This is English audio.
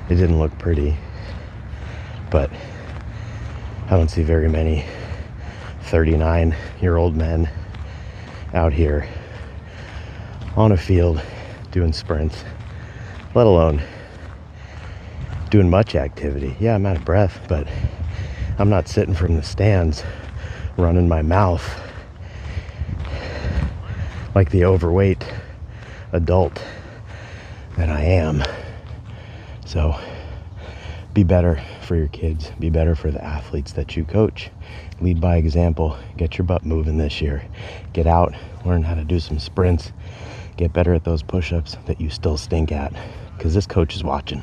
It didn't look pretty, but I don't see very many 39-year-old men out here on a field doing sprints, let alone doing much activity. Yeah, I'm out of breath, but I'm not sitting from the stands running my mouth like the overweight adult that I am. So be better for your kids, be better for the athletes that you coach. Lead by example. Get your butt moving this year. Get out, learn how to do some sprints, get better at those push-ups that you still stink at, because this coach is watching.